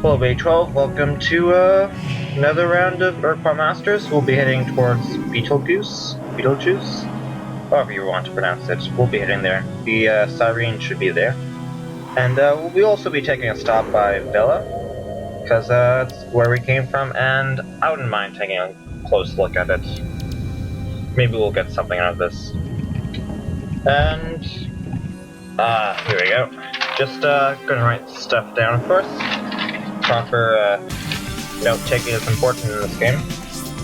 Hello, Bay12. Welcome to another round of Ur-Quan Masters. We'll be heading towards Betelgeuse, however you want to pronounce it. We'll be heading there. The Siren should be there. And we'll also be taking a stop by Villa, because that's where we came from, and I wouldn't mind taking a close look at it. Maybe we'll get something out of this. And here we go. Just gonna write stuff down first. Proper note-taking is important in this game.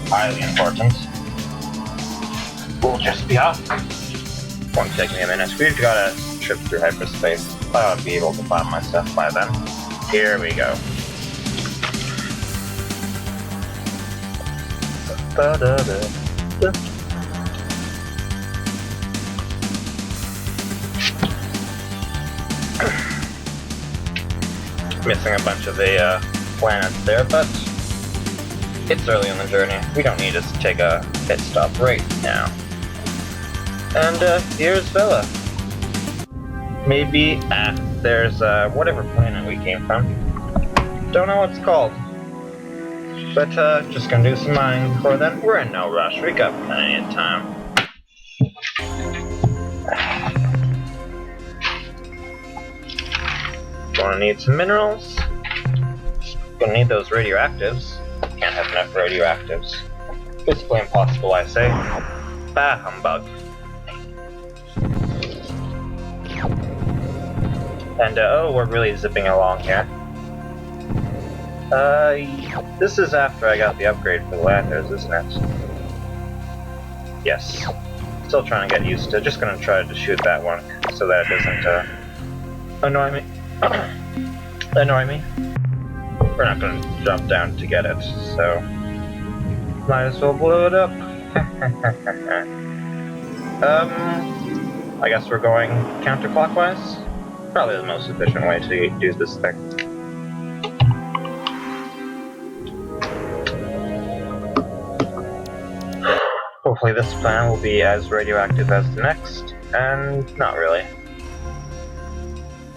Highly important. We'll just be off. Won't take me a minute. We've got a trip through hyperspace. I ought to be able to find my stuff by then. Here we go. Missing a bunch of the planets there, but it's early in the journey. We don't need to take a pit stop right now. And here's Villa. Maybe there's whatever planet we came from. Don't know what it's called. But just gonna do some mining before then. We're in no rush. We got plenty of time. Gonna need some minerals. Gonna need those radioactives. Can't have enough radioactives. Physically impossible, I say. Bah humbug. And oh, we're really zipping along here. This is after I got the upgrade for the landers, isn't it? Yes. Still trying to get used to. Just gonna try to shoot that one so that it doesn't annoy me. Annoy me. We're not gonna jump down to get it, so might as well blow it up. I guess we're going counterclockwise. Probably the most efficient way to do this thing. Hopefully this planet will be as radioactive as the next, and not really.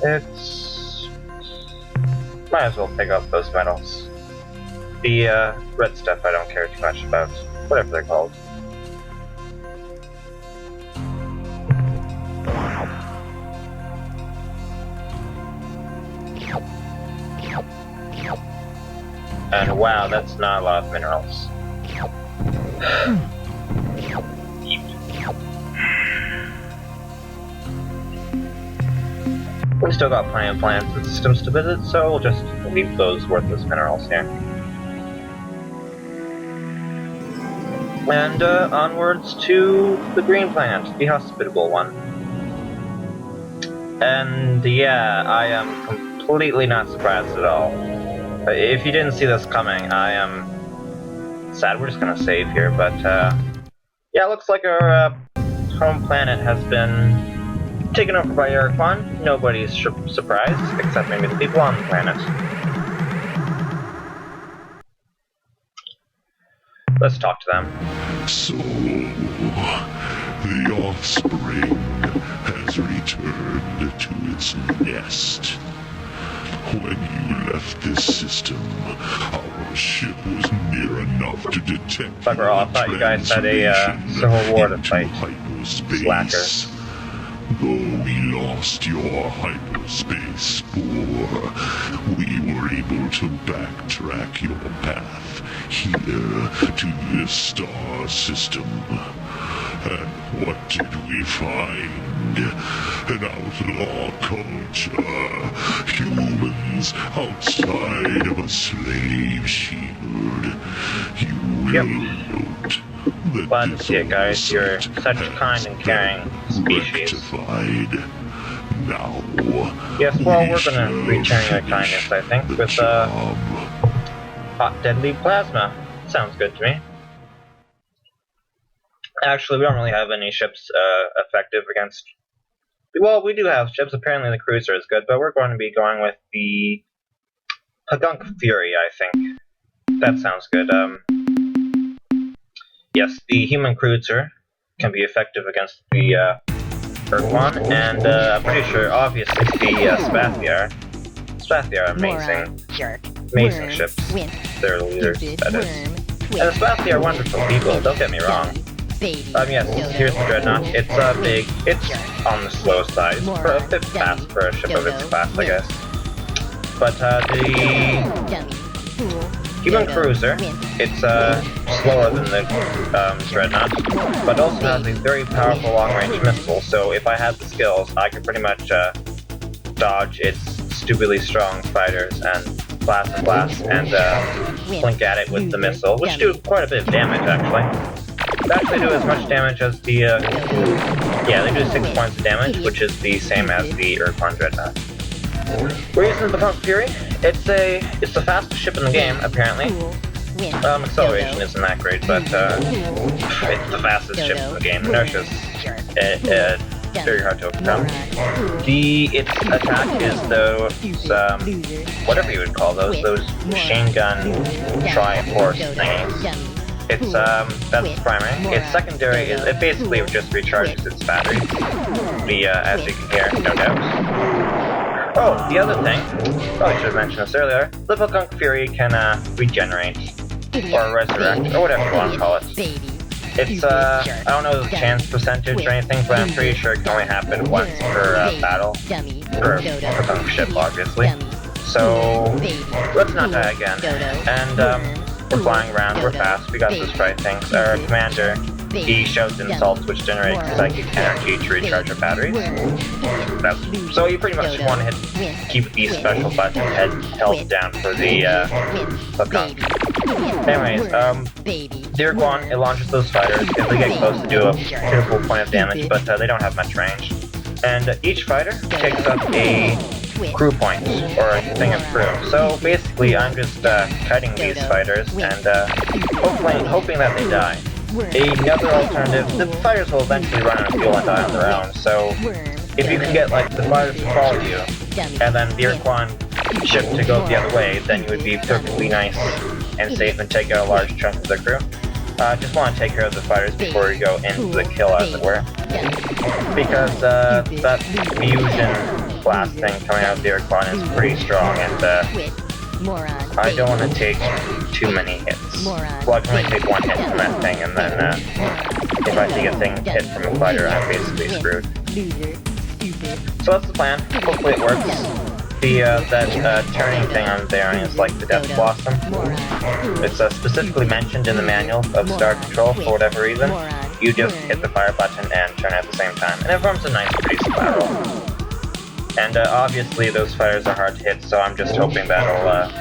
It's... might as well pick up those metals. The red stuff I don't care too much about, whatever they're called. And wow, that's not a lot of minerals. We still got plenty of planets and systems to visit, so we'll just leave those worthless minerals here. And onwards to the green planet, the hospitable one. And yeah, I am completely not surprised at all. If you didn't see this coming, I am sad. We're just gonna save here, but yeah, it looks like our home planet has been taken over by Ur-Quan. Nobody's surprised, except maybe the people on the planet. Let's talk to them. So, the offspring has returned to its nest. When you left this system, our ship was near enough to detect Bugger all, I thought you guys had a civil war to fight. Slackers. Though we lost your hyperspace spore, we were able to backtrack your path here to this star system. And what did we find? An outlaw culture. Humans outside of a slave shield. You will note that glad to see it, guys. You're such a kind and caring species. Now, yes, well, we're gonna return your kindness, I think, with hot deadly plasma. Sounds good to me. Actually, we don't really have any ships effective against... Well, we do have ships. Apparently the cruiser is good, but we're going to be going with the Pagunk Fury, I think. That sounds good. Yes, the human cruiser can be effective against the Ur-Quan, and I'm pretty sure, obviously, the Spathiar. Spathia are amazing. Amazing ships. They're the leaders, that is. And the Spathia are wonderful people, don't get me wrong. Yes, here's the Dreadnought. It's big. It's on the slow side. It's a bit fast for a ship of its class, I guess. But the human cruiser, it's slower than the Dreadnought, but also has a very powerful long-range missile. So if I had the skills, I could pretty much dodge its stupidly strong fighters and blast and blink at it with the missile, which do quite a bit of damage actually. They actually do as much damage as the, yeah, they do 6 points of damage, which is the same as the Ur-Quan Dreadnought. We're using the Punk Fury. It's the fastest ship in the game, apparently. Acceleration isn't that great, but, it's the fastest ship in the game. Inertia's, very hard to overcome. Its attack is those, whatever you would call those machine gun tri-force thingies. It's, that's its primary. Its secondary is, it basically just recharges its batteries. As you can hear, no doubt. Oh, the other thing, I should have mentioned this earlier, the Punk Fury can, regenerate, or resurrect, or whatever you want to call it. It's, I don't know the chance percentage or anything, but I'm pretty sure it can only happen once per, battle. Per Punk ship, obviously. So, let's not die again. And, we're flying around, we're fast, we got those strike things. Our commander, he shouts insults which generate psychic energy to recharge our batteries. So you pretty much want to keep these special buttons held down for the Punk. Anyways, the Ur-Quan, it launches those fighters. If they get close to do a critical point of damage, but they don't have much range. And each fighter takes up a crew point, or a thing of crew. So basically, I'm just cutting these fighters and hoping that they die. Another alternative, the fighters will eventually run out of fuel and die on their own, so if you can get like the fighters to follow you, and then the Ur-Quan ship to go the other way, then you would be perfectly nice and safe and take out a large chunk of the crew. Just want to take care of the fighters before we go into the kill, as it were. Because that fusion blast thing coming out of the Ur-Quan is pretty strong, and I don't want to take too many hits. Well, I can only take one hit from that thing, and then if I take a thing hit from a fighter, I'm basically screwed. So that's the plan. Hopefully it works. That turning thing on there is like the Death Blossom. It's specifically mentioned in the manual of Star Control for whatever reason. You just hit the fire button and turn at the same time, and it forms a nice pretty spiral. And obviously those fighters are hard to hit, so I'm just hoping that'll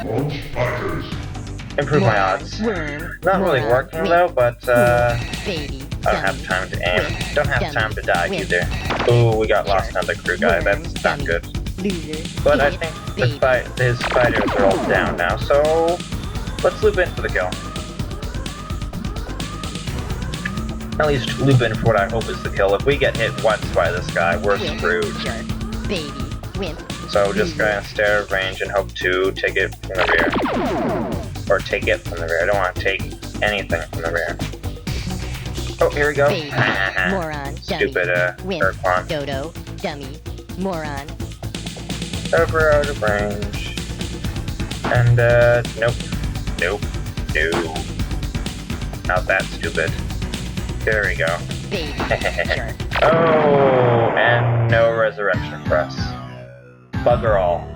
improve my odds. Not really working though, but I don't have time to aim. Don't have time to die either. Ooh, we got lost another crew guy, that's not good. But I think his fighters are all down now, so let's loop in for the kill. At least loop in for what I hope is the kill. If we get hit once by this guy, we're screwed. So just gonna stare at range and hope to take it from the rear. Or take it from the rear. I don't want to take anything from the rear. Oh, here we go. Stupid Ur-Quan. Over out of range. And nope. No. Not that stupid. There we go. Oh, and no resurrection for us. Bugger all.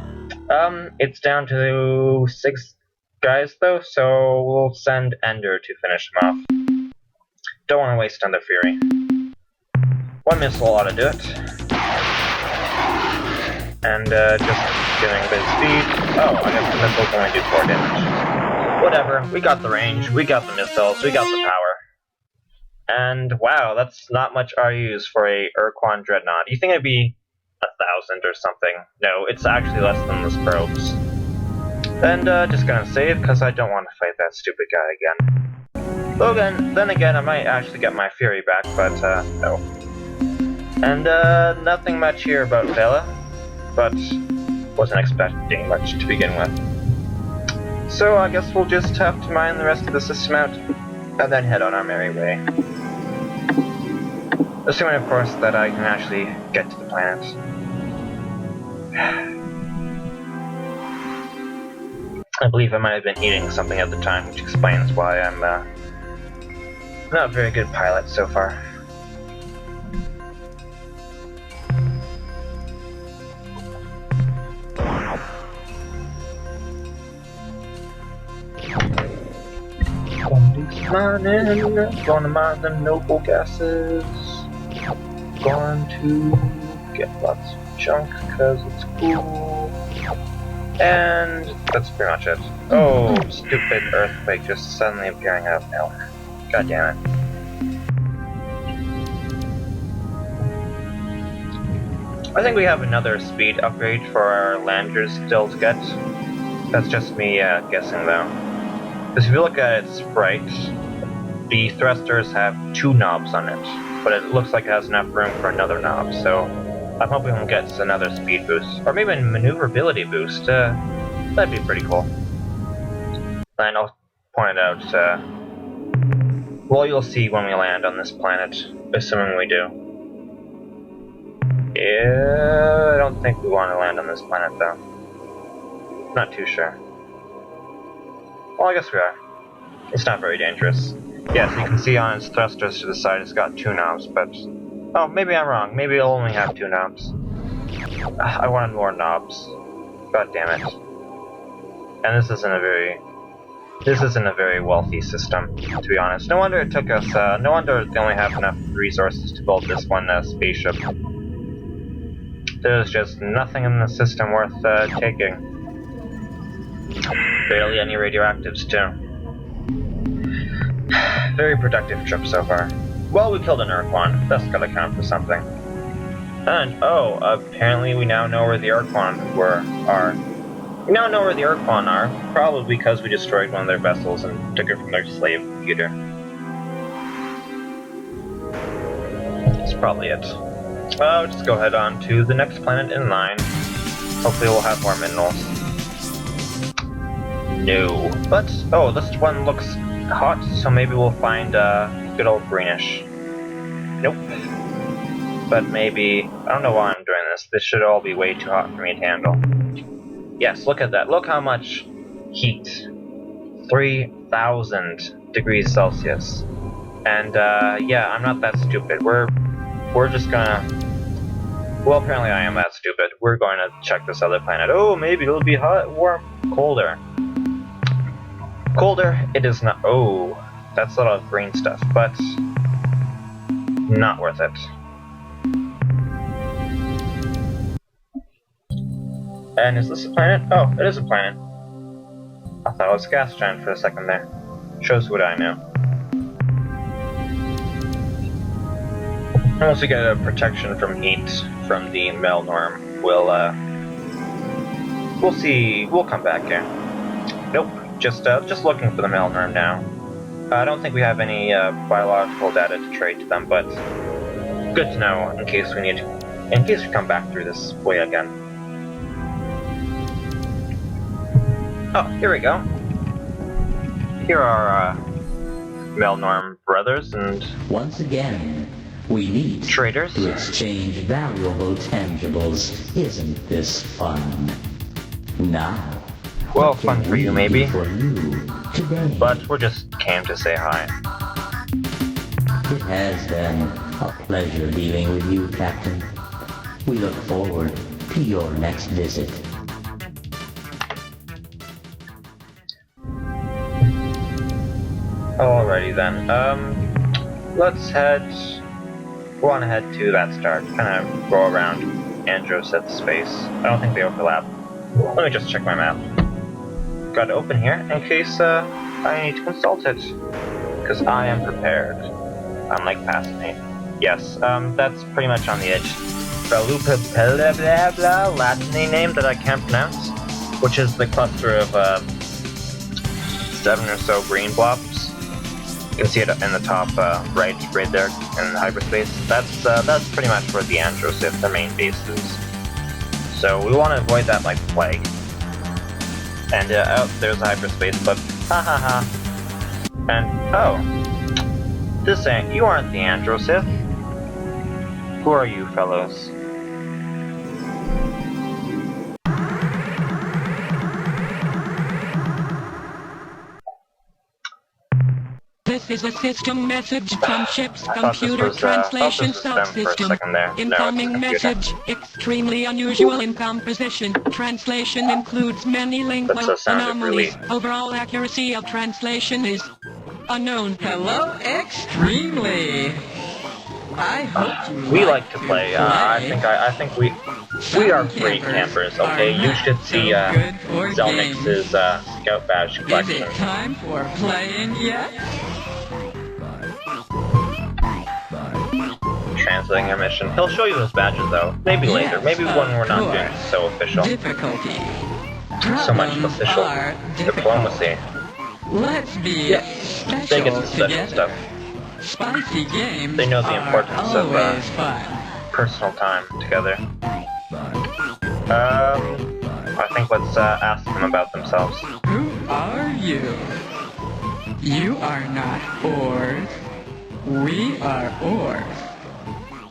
It's down to 6 guys though, so we'll send Ender to finish them off. Don't want to waste another Fury. One missile ought to do it. And just getting a bit of speed. Oh, I guess the missiles only do 4 damage. Whatever, we got the range, we got the missiles, we got the power. And wow, that's not much RUs for a Ur-Quan Dreadnought. You think it'd be 1,000 or something? No, it's actually less than those probes. And just gonna save, because I don't want to fight that stupid guy again. Though then again, I might actually get my Fury back, but no. And nothing much here about Vela, but wasn't expecting much to begin with. So I guess we'll just have to mine the rest of the system out, and then head on our merry way. Assuming, of course, that I can actually get to the planet. I believe I might have been eating something at the time, which explains why I'm not a very good pilot so far. Gonna mine them noble gases. Going to get lots of junk because it's cool. And that's pretty much it. Oh, stupid earthquake just suddenly appearing out of nowhere. God damn it. I think we have another speed upgrade for our landers still to get. That's just me guessing though. Because if you look at its sprite, the thrusters have 2 knobs on it, but it looks like it has enough room for another knob, so I'm hoping we'll get another speed boost, or maybe a maneuverability boost. That'd be pretty cool. And I'll point it out, well, you'll see when we land on this planet, assuming we do. Yeah, I don't think we want to land on this planet, though. Not too sure. Well, I guess we are. It's not very dangerous. Yes, you can see on its thrusters to the side it's got 2 knobs, but... Oh, maybe I'm wrong. Maybe it'll only have 2 knobs. I wanted more knobs. God damn it. And this isn't a very wealthy system, to be honest. No wonder it took us, no wonder they only have enough resources to build this one spaceship. There's just nothing in the system worth taking. Barely any radioactives, too. Very productive trip so far. Well, we killed an Ur-Quan. That's gotta count for something. And, oh, apparently we now know where the Ur-Quan are. We now know where the Ur-Quan are, probably because we destroyed one of their vessels and took it from their slave computer. That's probably it. Well, just go head on to the next planet in line. Hopefully we'll have more minerals. No. But, oh, this one looks hot, so maybe we'll find good old greenish. Nope. But maybe... I don't know why I'm doing this. This should all be way too hot for me to handle. Yes, look at that. Look how much heat. 3,000 degrees Celsius. And, yeah, I'm not that stupid. We're just gonna... Well, apparently I am that stupid. We're going to check this other planet. Oh, maybe it'll be hot, warm, colder. Colder, it is not. Oh, that's a lot of green stuff, but not worth it. And is this a planet? Oh, it is a planet. I thought it was a gas giant for a second there. Shows what I know. And once we get a protection from heat from the Melnorm, we'll see. We'll come back here. Nope. Just looking for the Melnorm now. I don't think we have any biological data to trade to them, but good to know in case we come back through this way again. Oh, here we go. Here are our Melnorm brothers and once again, we meet traders to exchange valuable tangibles. Isn't this fun? Now. Well, fun for you, maybe. For you today? But we just came to say hi. It has been a pleasure dealing with you, Captain. We look forward to your next visit. Alrighty then. Let's head. We want to head to that star. Kind of go around Androseth space. I don't think they overlap. Let me just check my map. Got to open here in case I need to consult it, because I am prepared. Unlike past me. Yes, that's pretty much on the edge. Balupa blah blah blah Latin name that I can't pronounce, which is the cluster of 7 or so green blobs. You can see it in the top right there in hyperspace. That's pretty much where the Androsith, their main base is. So we want to avoid that like the plague. And oh, there's a hyperspace, but ha ha ha. And oh, you aren't the Androsith. Who are you, fellows? This is a system message from ship's I thought this computer was, translation them for a subsystem. second there. No, it's a Incoming computer. message. Extremely unusual in composition. Translation includes many That lingual sounded anomalies. really- Overall accuracy of translation is unknown. Hello, Extremely. I hope you We like to play. I think we are great campers. Okay, you should see Zelnick's scout badge Is collection. it time for playing yet? Translating your mission. He'll show you those badges though. Maybe later. Maybe when we're not doing course. so official. Difficulty. So much Problems official are diplomacy. Let's be Yeah, they get special some special together. stuff. Spicy games They know the are importance of, always fun. Personal time together. I think let's ask them about themselves. Who are you? You are not Ors. We are Ors.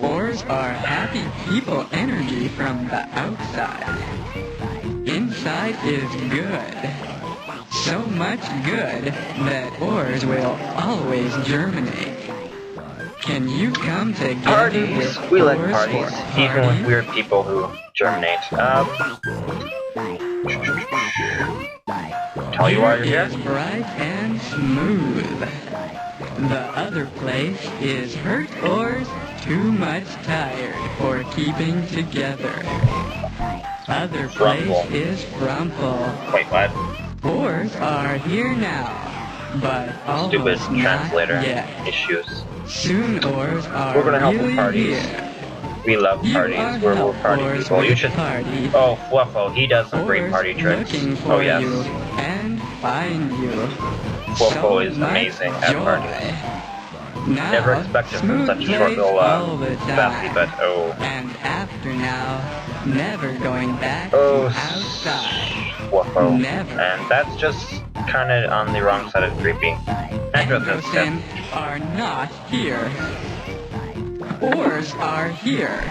Ors are happy people energy from the outside. Inside is good. So much good that Ors will always germinate. Can you come together Parties. with We like Ors parties, for even with parties? weird people who germinate. Tell you why you're here? Is bright and smooth. The other place is hurt Ors too much tired for keeping together. Other place Frumple. is Frumple. Wait, what? Ors are here now, but Stupid almost not translator yet. issues. Soon Ors are We're gonna help with really parties. here. We love You parties. are We're help party Ors people. You with should. party. Oh, Fluffo, he does some great Ors party tricks. looking for Oh yes. you and find you. Fluffo is much amazing at joy. parties. Now, Never expected from smooth such a short plays little all the Bessie, time. but oh. And after now, never going back Oh, to outside. Fluffo. Never. And that's just kinda on the wrong side of creepy. Androsynth. Androsynth are not here. Ors are here.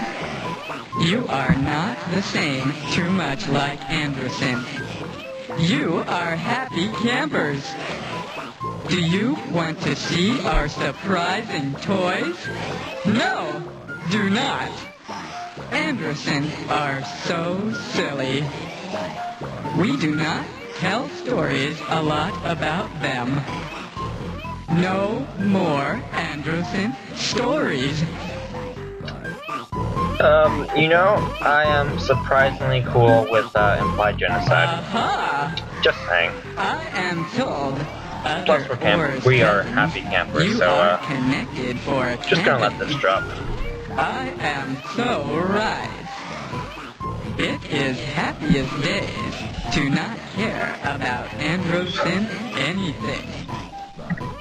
You are not the same, too much like Androsynth. You are happy campers. Do you want to see our surprising toys? No, do not. Androsynth are so silly. We do not tell stories a lot about them. No more Androsynth stories. You know, I am surprisingly cool with implied genocide. Aha! Just saying. I am told other Plus Ors we are cousins, happy campers, you so are connected for a just gonna let this drop. I am so right. It is happiest days to not care about Androsynth anything.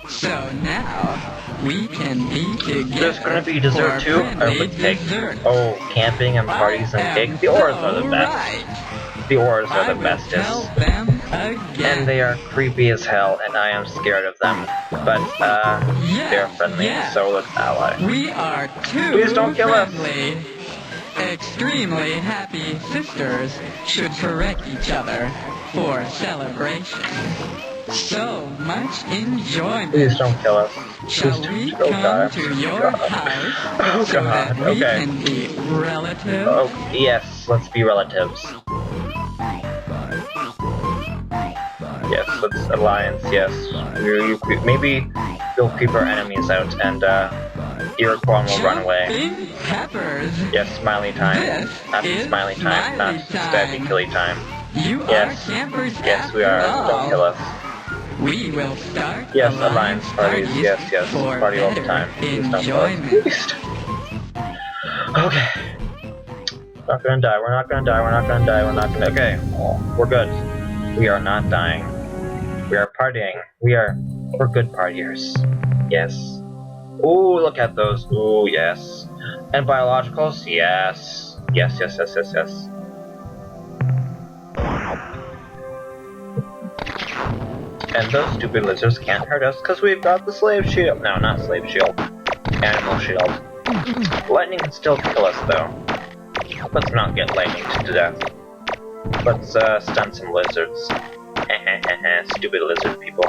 So now we can be together. There's gonna be dessert for too? friendly With cake. dessert. Oh, camping and parties and cake. The Ors are the best. Right. The Ors are I the will bestest. tell them again. And they are creepy as hell, and I am scared of them. But, they're friendly, yes. so let's ally. We are too Please don't kill us. friendly. Extremely happy sisters should correct each other for celebration. So much enjoyment. Please don't kill us. Shall Please we don't. Oh, come God. to your God. house Oh, so that God. we Okay. can be relatives? Oh, yes, let's be relatives. Yes, let's alliance, yes. Maybe we'll creep our enemies out and, Ur-Quan will run away. Jumping peppers. Yes, smiley time. This Happy is smiley time, not smiley time. stabby killy time. You Yes. are campers Yes, we after are. all. Don't kill us. We will start Yes, alliance parties. Yes, yes. for Party all the better time. Please don't kill us. enjoyment. Please. Okay. Not gonna die. We're not gonna die. We're not gonna die. We're not gonna. Okay. We're good. We are not dying. We are partying. We're good partiers. Yes. Ooh, look at those. Ooh, yes. And biologicals? Yes. Yes, yes, yes, yes, yes. And those stupid lizards can't hurt us because we've got the slave shield. No, not slave shield. Animal shield. Lightning can still kill us though. Let's not get lightning to death. Let's stun some lizards. Stupid lizard people.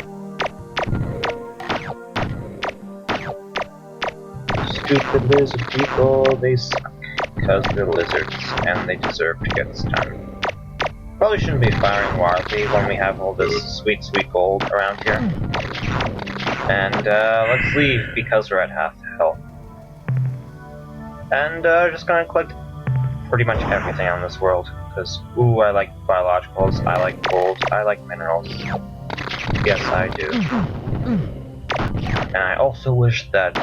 stupid lizard people, they suck. Because they're lizards, and they deserve to get stunned. Probably shouldn't be firing wildly when we have all this sweet, sweet gold around here. And let's leave because we're at half health. And just gonna collect pretty much everything on this world. Because, ooh, I like biologicals, I like gold, I like minerals. Yes, I do. And I also wish that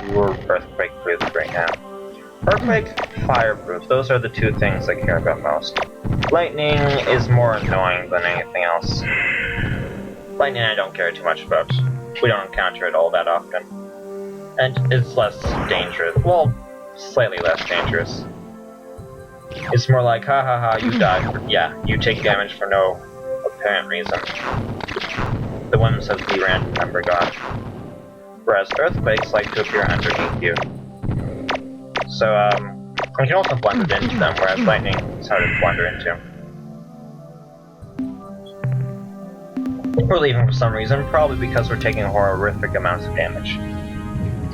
we were earthquake-proof right now. Earthquake, fireproof, those are the two things I care about most. Lightning is more annoying than anything else. Lightning I don't care too much about. We don't encounter it all that often. And it's less dangerous. Well, slightly less dangerous. It's more like, ha ha ha, you died. Yeah, you take damage for no apparent reason. The whims of the random number god. Whereas earthquakes like to appear underneath you. So, you can also blend it into them, whereas lightning is hard to blunder into. We're leaving for some reason, probably because we're taking horrific amounts of damage.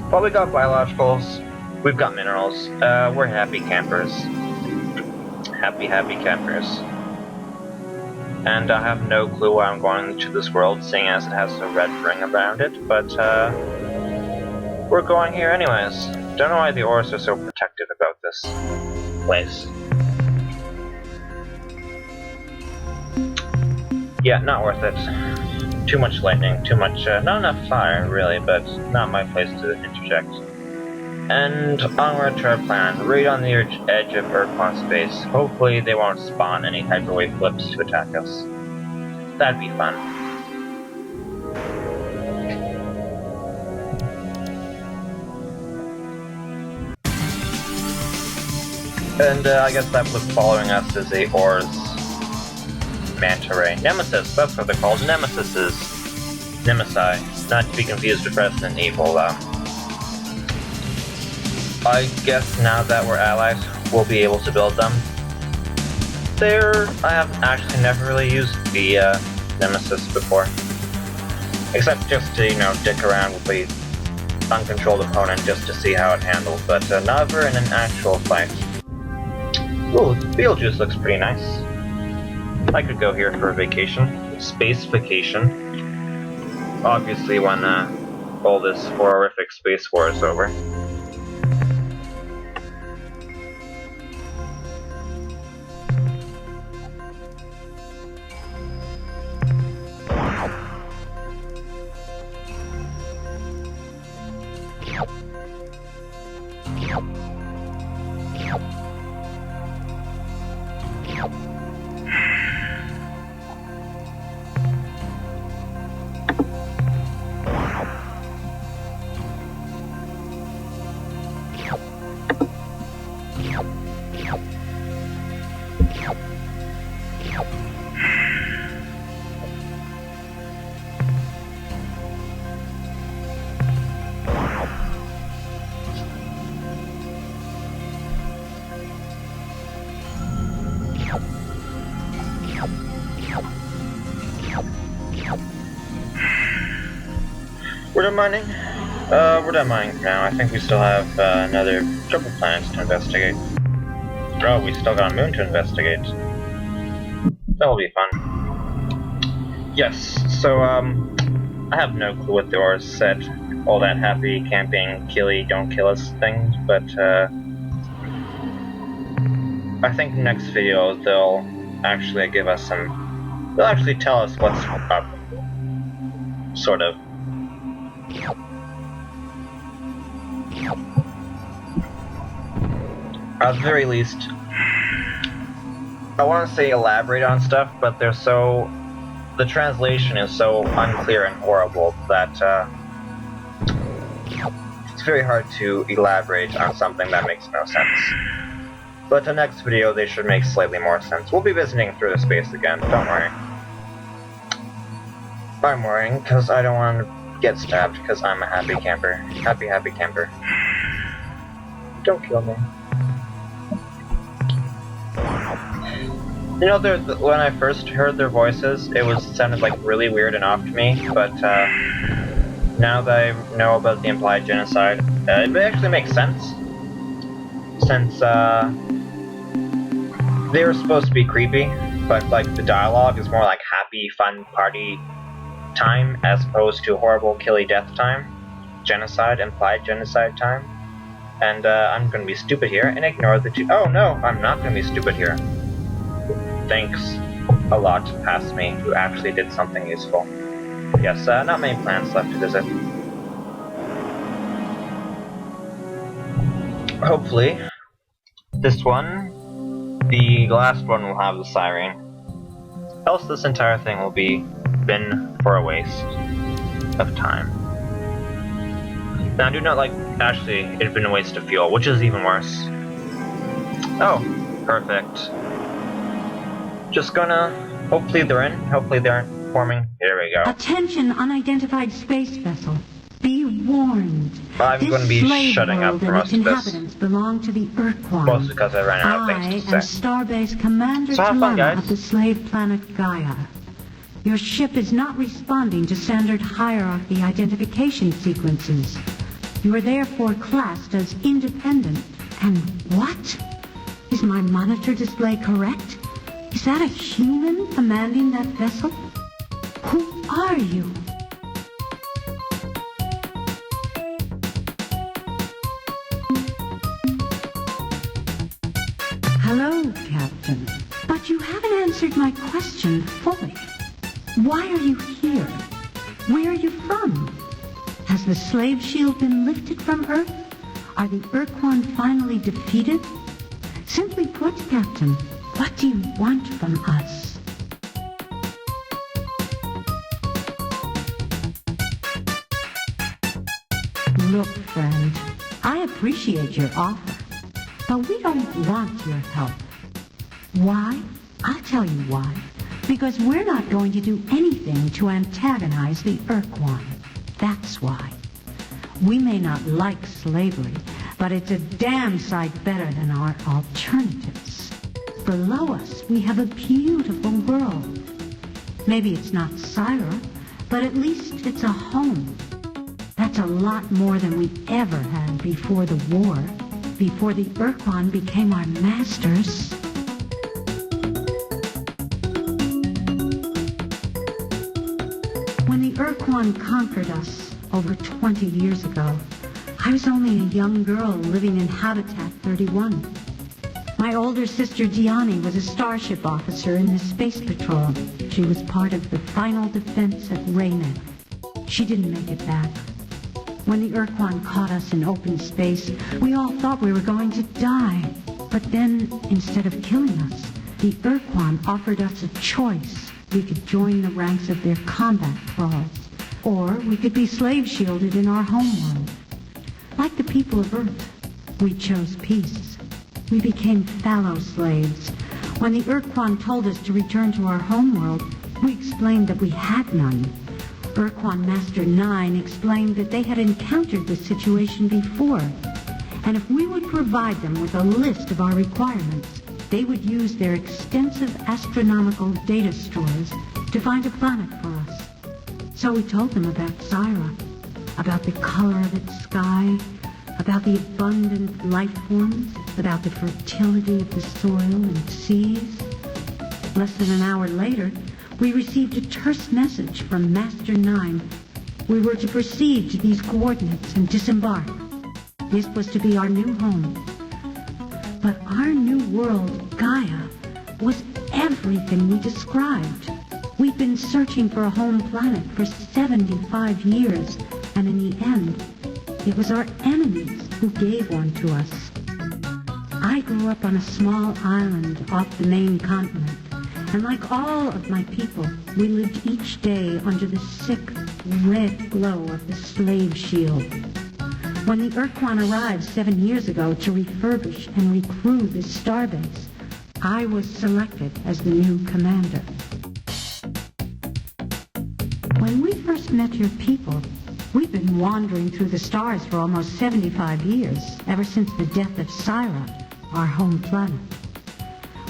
But we got biologicals, we've got minerals, we're happy campers. Happy campers. And I have no clue why I'm going to this world, seeing as it has a red ring around it, but we're going here anyways. Don't know why the ores are so protective about this place. Yeah, not worth it. Too much lightning, too much, not enough fire, really, but not my place to interject. And onward to our plan, right on the edge of Ur-Quan space. Hopefully they won't spawn any hyperwave flips to attack us. That'd be fun. And I guess that flip following us is a Ors Manta Ray. Nemesis, that's what they're called. Nemesises. Nemesi. Not to be confused with Resident Evil, I guess now that we're allies, we'll be able to build them. I have actually never really used the Nemesis before. Except just to, dick around with the uncontrolled opponent just to see how it handles, but never in an actual fight. Ooh, Beetlejuice looks pretty nice. I could go here for a vacation. Space vacation. Obviously when all this horrific space war is over. We're done mining? We're done mining for now. I think we still have another couple planets to investigate. Oh, we still got a moon to investigate. That'll be fun. Yes, so, I have no clue what the Ors said. All that happy camping, killy, don't kill us things, but, I think next video they'll actually give us some... They'll actually tell us what's up. Sort of. At the very least, I want to say elaborate on stuff, but they're so... The translation is so unclear and horrible that, it's very hard to elaborate on something that makes no sense. But the next video, they should make slightly more sense. We'll be visiting through the space again, don't worry. I'm worrying, because I don't want to get stabbed, because I'm a happy camper. Happy camper. Don't kill me. You know, when I first heard their voices, it sounded like really weird and off to me, but now that I know about the implied genocide, It actually makes sense, since they were supposed to be creepy, but like the dialogue is more like happy, fun party time as opposed to horrible, killy death time, genocide, implied genocide time. And I'm gonna be stupid here and ignore the two. Oh no, I'm not gonna be stupid here. Thanks a lot past me who actually did something useful. Yes, not many planets left to visit. Hopefully, this one, the last one, will have the siren. Else this entire thing will be been for a waste of time. Now, I do not like, actually, it's been a waste of fuel, which is even worse. Oh, perfect. Just gonna, hopefully they're in, hopefully they're forming. Here we go. Attention, unidentified space vessel. Be warned. I'm This going to be slave shutting up world for and its most of this. inhabitants belong to the Ur-Quan. Mostly because I ran out of I things am to say. Starbase Commander So have fun, guys. of the slave planet Gaia. Your ship is not responding to standard hierarchy identification sequences. You are therefore classed as independent. And what? Is my monitor display correct? Is that a human commanding that vessel? Who are you? Hello, Captain. But you haven't answered my question fully. Why are you here? Where are you from? Has the slave shield been lifted from Earth? Are the Ur-Quan finally defeated? Simply put, Captain, what do you want from us? Look, friend, I appreciate your offer, but we don't want your help. Why? I'll tell you why. Because we're not going to do anything to antagonize the Ur-Quan. That's why. We may not like slavery, but it's a damn sight better than our alternatives. Below us, we have a beautiful world. Maybe it's not Syra, but at least it's a home. That's a lot more than we ever had before the war, before the Ur-Quan became our masters. When the Ur-Quan conquered us over 20 years ago, I was only a young girl living in Habitat 31. My older sister Gianni was a starship officer in the Space Patrol. She was part of the final defense at Raynet. She didn't make it back. When the Ur-Quan caught us in open space, we all thought we were going to die. But then, instead of killing us, the Ur-Quan offered us a choice. We could join the ranks of their combat thralls, or we could be slave-shielded in our homeworld. Like the people of Earth, we chose peace. We became fallow slaves. When the Ur-Quan told us to return to our homeworld, we explained that we had none. Ur-Quan Master 9 explained that they had encountered this situation before, and if we would provide them with a list of our requirements, they would use their extensive astronomical data stores to find a planet for us. So we told them about Syra, about the color of its sky, about the abundant life forms, about the fertility of the soil and seas. Less than an hour later, we received a terse message from Master 9. We were to proceed to these coordinates and disembark. This was to be our new home. But our new world, Gaia, was everything we described. We'd been searching for a home planet for 75 years, and in the end, it was our enemies who gave one to us. I grew up on a small island off the main continent, and like all of my people, we lived each day under the sick, red glow of the slave shield. When the Ur-Quan arrived 7 years ago to refurbish and recruit the starbase, I was selected as the new commander. When we first met your people, we've been wandering through the stars for almost 75 years, ever since the death of Syra, our home planet.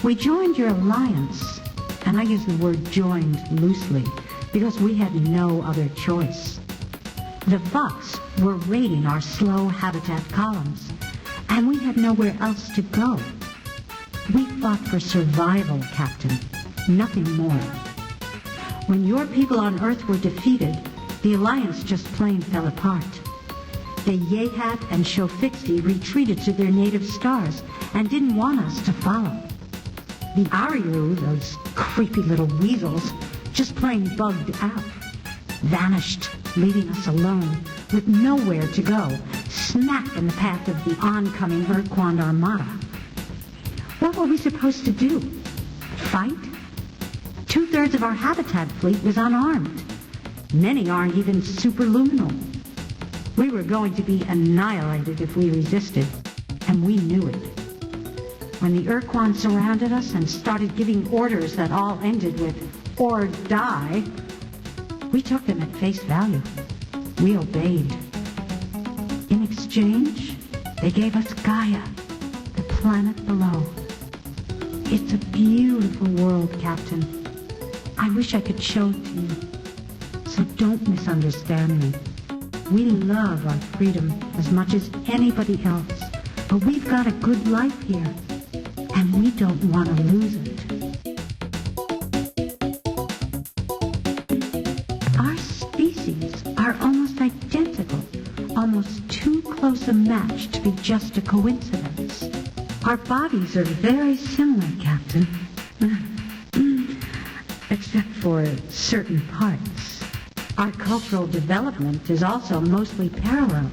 We joined your alliance, and I use the word joined loosely, because we had no other choice. The Bucks were raiding our slow habitat columns, and we had nowhere else to go. We fought for survival, Captain. Nothing more. When your people on Earth were defeated, the Alliance just plain fell apart. The Yehat and Shofixi retreated to their native stars and didn't want us to follow. The Ariru, those creepy little weasels, just plain bugged out. Vanished, leaving us alone, with nowhere to go, smack in the path of the oncoming Ur-Quan Armada. What were we supposed to do? Fight? 2/3 of our habitat fleet was unarmed. Many aren't even superluminal. We were going to be annihilated if we resisted, and we knew it. When the Ur-Quan surrounded us and started giving orders that all ended with, "or die," we took them at face value. We obeyed. In exchange, they gave us Gaia, the planet below. It's a beautiful world, Captain. I wish I could show it to you. So don't misunderstand me. We love our freedom as much as anybody else, but we've got a good life here, and we don't want to lose it. Our species are almost identical, almost too close a match to be just a coincidence. Our bodies are very similar, Captain. Except for certain parts. Our cultural development is also mostly parallel.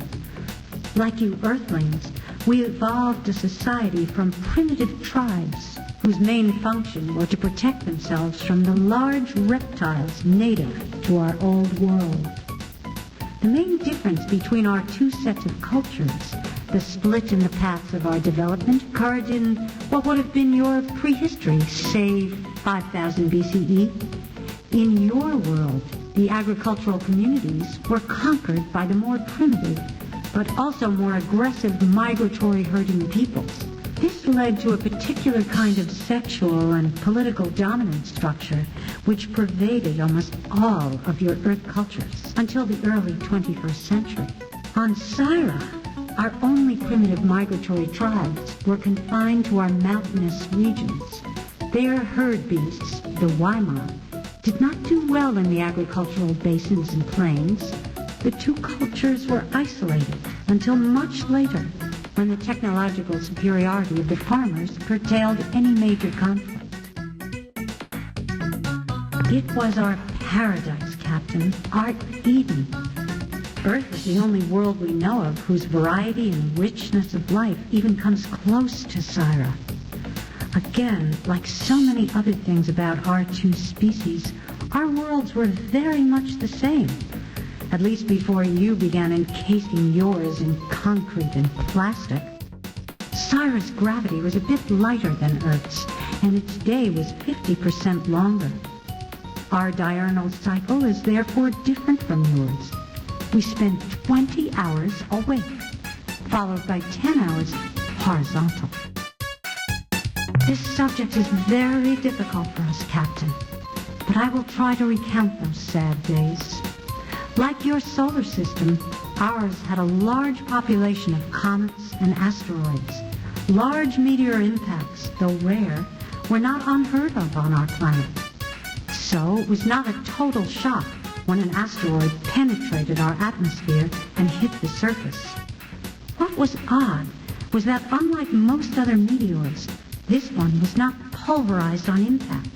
Like you Earthlings, we evolved a society from primitive tribes whose main function was to protect themselves from the large reptiles native to our old world. The main difference between our two sets of cultures, the split in the paths of our development, occurred in what would have been your prehistory, say 5,000 BCE. In your world, the agricultural communities were conquered by the more primitive, but also more aggressive migratory herding peoples. This led to a particular kind of sexual and political dominance structure which pervaded almost all of your Earth cultures until the early 21st century. On Syra, our only primitive migratory tribes were confined to our mountainous regions. Their herd beasts, the Waimar, did not do well in the agricultural basins and plains. The two cultures were isolated until much later, when the technological superiority of the farmers curtailed any major conflict. It was our paradise, Captain, our Eden. Earth is the only world we know of whose variety and richness of life even comes close to Syra. Again, like so many other things about our two species, our worlds were very much the same. At least before you began encasing yours in concrete and plastic. Syra's gravity was a bit lighter than Earth's, and its day was 50% longer. Our diurnal cycle is therefore different from yours. We spend 20 hours awake, followed by 10 hours horizontal. This subject is very difficult for us, Captain, but I will try to recount those sad days. Like your solar system, ours had a large population of comets and asteroids. Large meteor impacts, though rare, were not unheard of on our planet. So it was not a total shock when an asteroid penetrated our atmosphere and hit the surface. What was odd was that unlike most other meteors, this one was not pulverized on impact.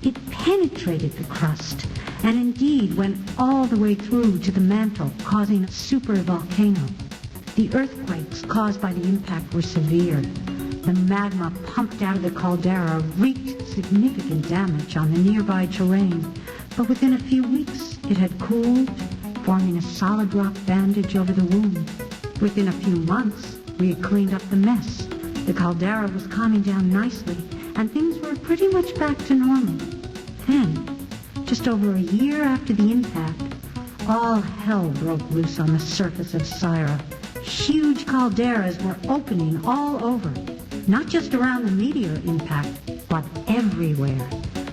It penetrated the crust and indeed went all the way through to the mantle, causing a supervolcano. The earthquakes caused by the impact were severe. The magma pumped out of the caldera wreaked significant damage on the nearby terrain, but within a few weeks it had cooled, forming a solid rock bandage over the wound. Within a few months, we had cleaned up the mess. The caldera was calming down nicely, and things were pretty much back to normal. Then, just over a year after the impact, all hell broke loose on the surface of Syra. Huge calderas were opening all over, not just around the meteor impact, but everywhere.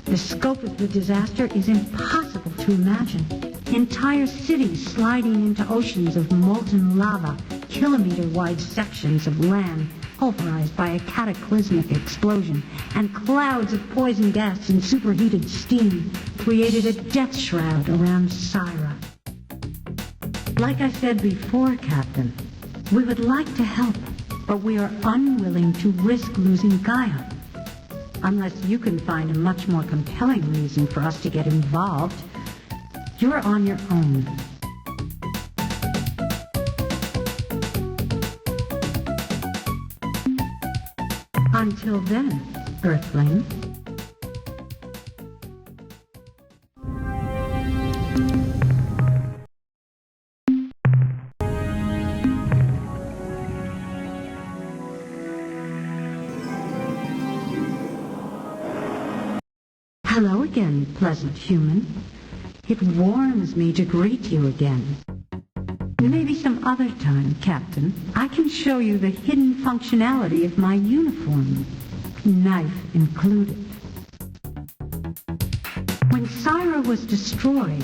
The scope of the disaster is impossible to imagine. Entire cities sliding into oceans of molten lava, kilometer-wide sections of land pulverized by a cataclysmic explosion, and clouds of poison gas and superheated steam created a death shroud around Syra. Like I said before, Captain, we would like to help, but we are unwilling to risk losing Gaia. Unless you can find a much more compelling reason for us to get involved, you're on your own. Until then, Earthling. Hello again, pleasant human. It warms me to greet you again. Maybe some other time, Captain, I can show you the hidden functionality of my uniform, knife included. When Syra was destroyed,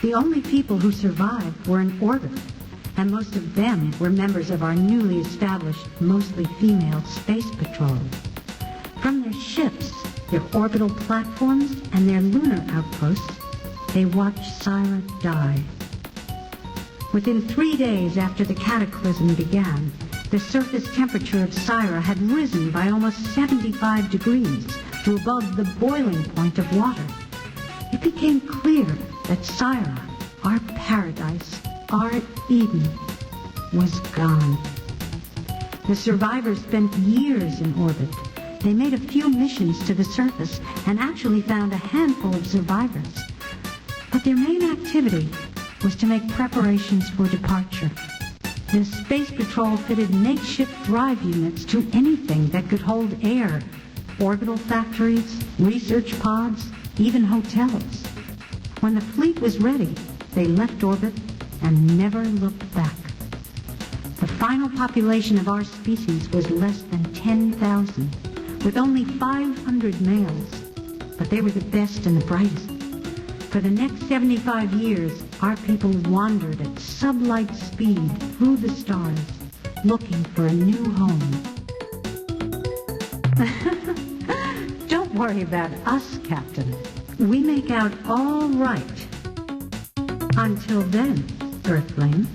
the only people who survived were in orbit, and most of them were members of our newly established, mostly female space patrol. From their ships, their orbital platforms, and their lunar outposts, they watched Syra die. Within 3 days after the cataclysm began, the surface temperature of Syra had risen by almost 75 degrees to above the boiling point of water. It became clear that Syra, our paradise, our Eden, was gone. The survivors spent years in orbit. They made a few missions to the surface and actually found a handful of survivors. But their main activity was to make preparations for departure. The Space Patrol fitted makeshift drive units to anything that could hold air. Orbital factories, research pods, even hotels. When the fleet was ready, they left orbit and never looked back. The final population of our species was less than 10,000, with only 500 males. But they were the best and the brightest. For the next 75 years, our people wandered at sublight speed through the stars, looking for a new home. Don't worry about us, Captain. We make out all right. Until then, Earthling.